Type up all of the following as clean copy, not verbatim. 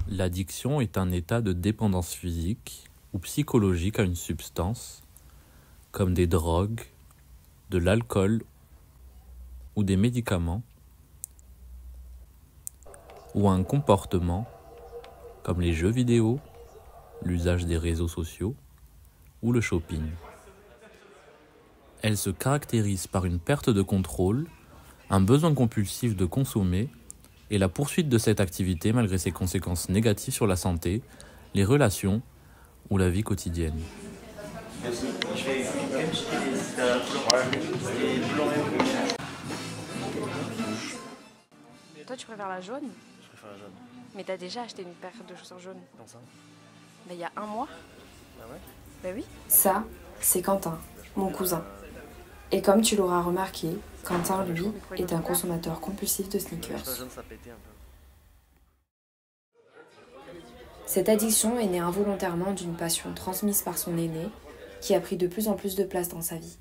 L'addiction est un état de dépendance physique ou psychologique à une substance, comme des drogues, de l'alcool ou des médicaments, ou à un comportement, comme les jeux vidéo, l'usage des réseaux sociaux ou le shopping. Elle se caractérise par une perte de contrôle, un besoin compulsif de consommer et la poursuite de cette activité malgré ses conséquences négatives sur la santé, les relations ou la vie quotidienne. Toi, tu préfères la jaune? Je préfère la jaune. Mais t'as déjà acheté une paire de chaussures jaunes? Dans ça? Bah, il y a un mois. Ah ouais? Bah oui. Ça, c'est Quentin, mon cousin. Et comme tu l'auras remarqué, Quentin, lui, est un consommateur compulsif de sneakers. La jaune, ça pétait un peu. Cette addiction est née involontairement d'une passion transmise par son aîné, qui a pris de plus en plus de place dans sa vie.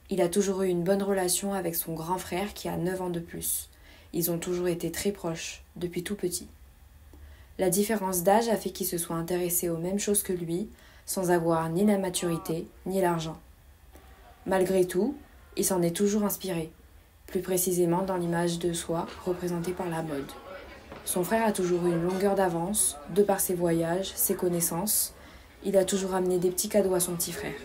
Il a toujours eu une bonne relation avec son grand frère qui a 9 ans de plus. Ils ont toujours été très proches, depuis tout petit. La différence d'âge a fait qu'il se soit intéressé aux mêmes choses que lui, sans avoir ni la maturité, ni l'argent. Malgré tout, il s'en est toujours inspiré, plus précisément dans l'image de soi représentée par la mode. Son frère a toujours eu une longueur d'avance, de par ses voyages, ses connaissances. Il a toujours amené des petits cadeaux à son petit frère.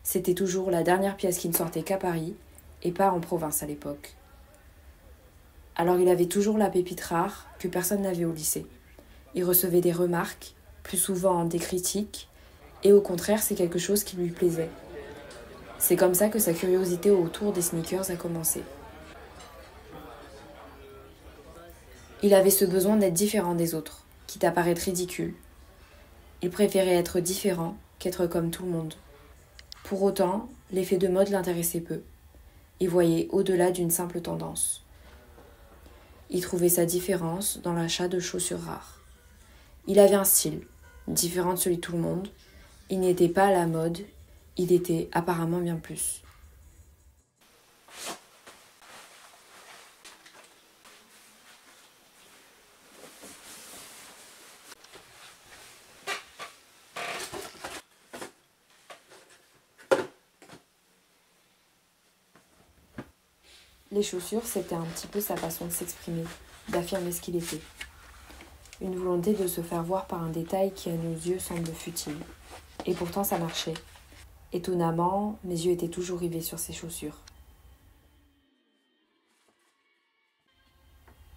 C'était toujours la dernière pièce qui ne sortait qu'à Paris, et pas en province à l'époque. Alors il avait toujours la pépite rare que personne n'avait au lycée. Il recevait des remarques, plus souvent des critiques, et au contraire c'est quelque chose qui lui plaisait. C'est comme ça que sa curiosité autour des sneakers a commencé. Il avait ce besoin d'être différent des autres, quitte à paraître ridicule. Il préférait être différent qu'être comme tout le monde. Pour autant, l'effet de mode l'intéressait peu. Il voyait au-delà d'une simple tendance. Il trouvait sa différence dans l'achat de chaussures rares. Il avait un style, différent de celui de tout le monde. Il n'était pas à la mode, il était apparemment bien plus. Les chaussures, c'était un petit peu sa façon de s'exprimer, d'affirmer ce qu'il était. Une volonté de se faire voir par un détail qui à nos yeux semble futile. Et pourtant ça marchait. Étonnamment, mes yeux étaient toujours rivés sur ses chaussures.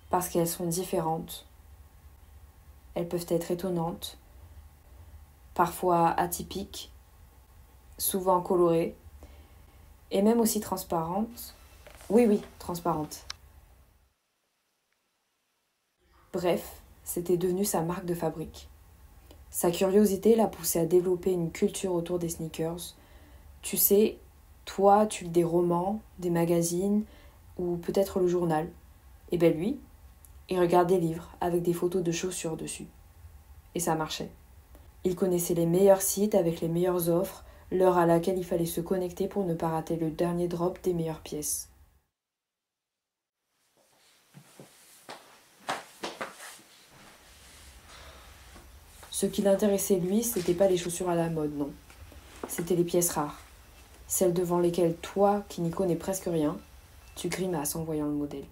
Parce qu'elles sont différentes. Elles peuvent être étonnantes, parfois atypiques, souvent colorées, et même aussi transparentes. Oui, transparentes. Bref, c'était devenu sa marque de fabrique. Sa curiosité l'a poussé à développer une culture autour des sneakers. Tu sais, toi, tu lis des romans, des magazines, ou peut-être le journal. Et ben lui, il regarde des livres avec des photos de chaussures dessus. Et ça marchait. Il connaissait les meilleurs sites avec les meilleures offres, l'heure à laquelle il fallait se connecter pour ne pas rater le dernier drop des meilleures pièces. Ce qui l'intéressait lui, c'était pas les chaussures à la mode, non. C'était les pièces rares. Celles devant lesquelles toi, qui n'y connais presque rien, tu grimaces en voyant le modèle.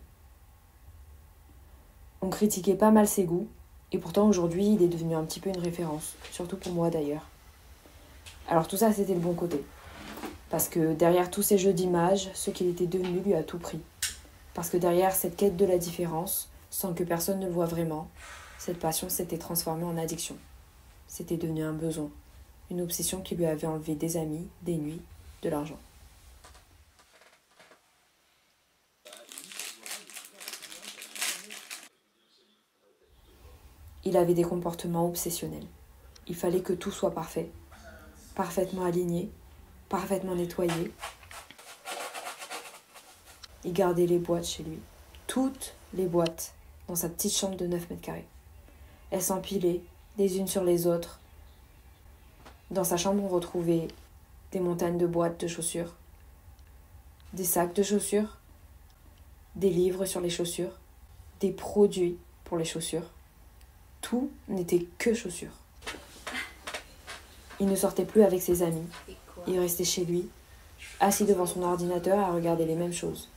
On critiquait pas mal ses goûts, et pourtant aujourd'hui il est devenu un petit peu une référence, surtout pour moi d'ailleurs. Alors tout ça c'était le bon côté, parce que derrière tous ces jeux d'images, ce qu'il était devenu lui a tout pris. Parce que derrière cette quête de la différence, sans que personne ne le voie vraiment, cette passion s'était transformée en addiction. C'était devenu un besoin, une obsession qui lui avait enlevé des amis, des nuits, de l'argent. Il avait des comportements obsessionnels. Il fallait que tout soit parfait, parfaitement aligné, parfaitement nettoyé. Il gardait les boîtes chez lui, toutes les boîtes, dans sa petite chambre de 9 mètres carrés. Elles s'empilaient, les unes sur les autres. Dans sa chambre, on retrouvait des montagnes de boîtes de chaussures, des sacs de chaussures, des livres sur les chaussures, des produits pour les chaussures. Tout n'était que chaussures. Il ne sortait plus avec ses amis. Il restait chez lui, assis devant son ordinateur à regarder les mêmes choses.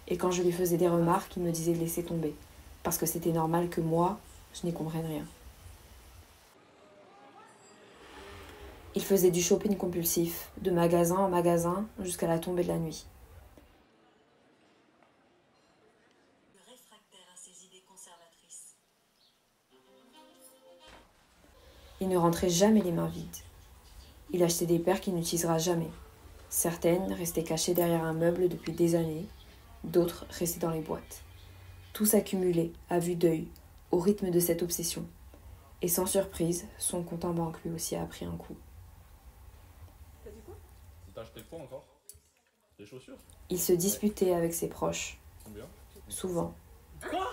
Et quand je lui faisais des remarques, il me disait de laisser tomber, parce que c'était normal que moi, je n'y comprenne rien. Il faisait du shopping compulsif, de magasin en magasin, jusqu'à la tombée de la nuit. Il ne rentrait jamais les mains vides. Il achetait des paires qu'il n'utilisera jamais. Certaines restaient cachées derrière un meuble depuis des années, d'autres restaient dans les boîtes. Tout s'accumulait, à vue d'œil, au rythme de cette obsession. Et sans surprise, son compte en banque lui aussi a pris un coup. T'as acheté quoi encore? Des chaussures? Il se disputait avec ses proches, Combien? souvent, Quoi?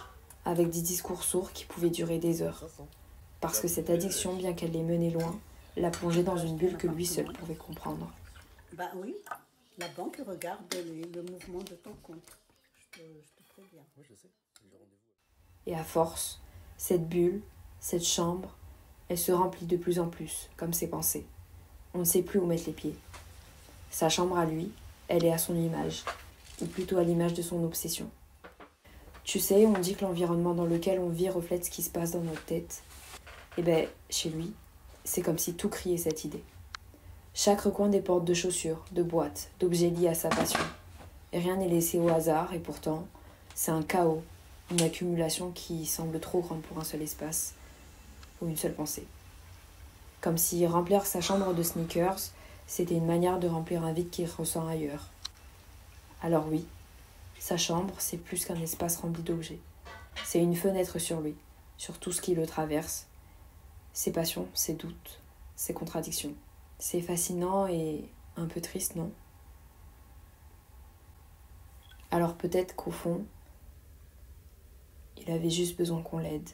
avec des discours sourds qui pouvaient durer des heures. Parce que cette addiction, bien qu'elle les menait loin, l'a plongé dans une bulle que lui seul pouvait comprendre. Bah oui, la banque regarde le mouvement de ton compte. Je te préviens. Oui, je sais. J'ai rendez-vous. Et à force, cette bulle, cette chambre, elle se remplit de plus en plus, comme ses pensées. On ne sait plus où mettre les pieds. Sa chambre à lui, elle est à son image, ou plutôt à l'image de son obsession. Tu sais, on dit que l'environnement dans lequel on vit reflète ce qui se passe dans notre tête. Eh bien, chez lui, c'est comme si tout criait cette idée. Chaque recoin des portes de chaussures, de boîtes, d'objets liés à sa passion. Et rien n'est laissé au hasard, et pourtant, c'est un chaos, une accumulation qui semble trop grande pour un seul espace, ou une seule pensée. Comme si remplir sa chambre de sneakers, c'était une manière de remplir un vide qu'il ressent ailleurs. Alors oui, sa chambre, c'est plus qu'un espace rempli d'objets. C'est une fenêtre sur lui, sur tout ce qui le traverse, ses passions, ses doutes, ses contradictions. C'est fascinant et un peu triste, non? Alors peut-être qu'au fond, il avait juste besoin qu'on l'aide.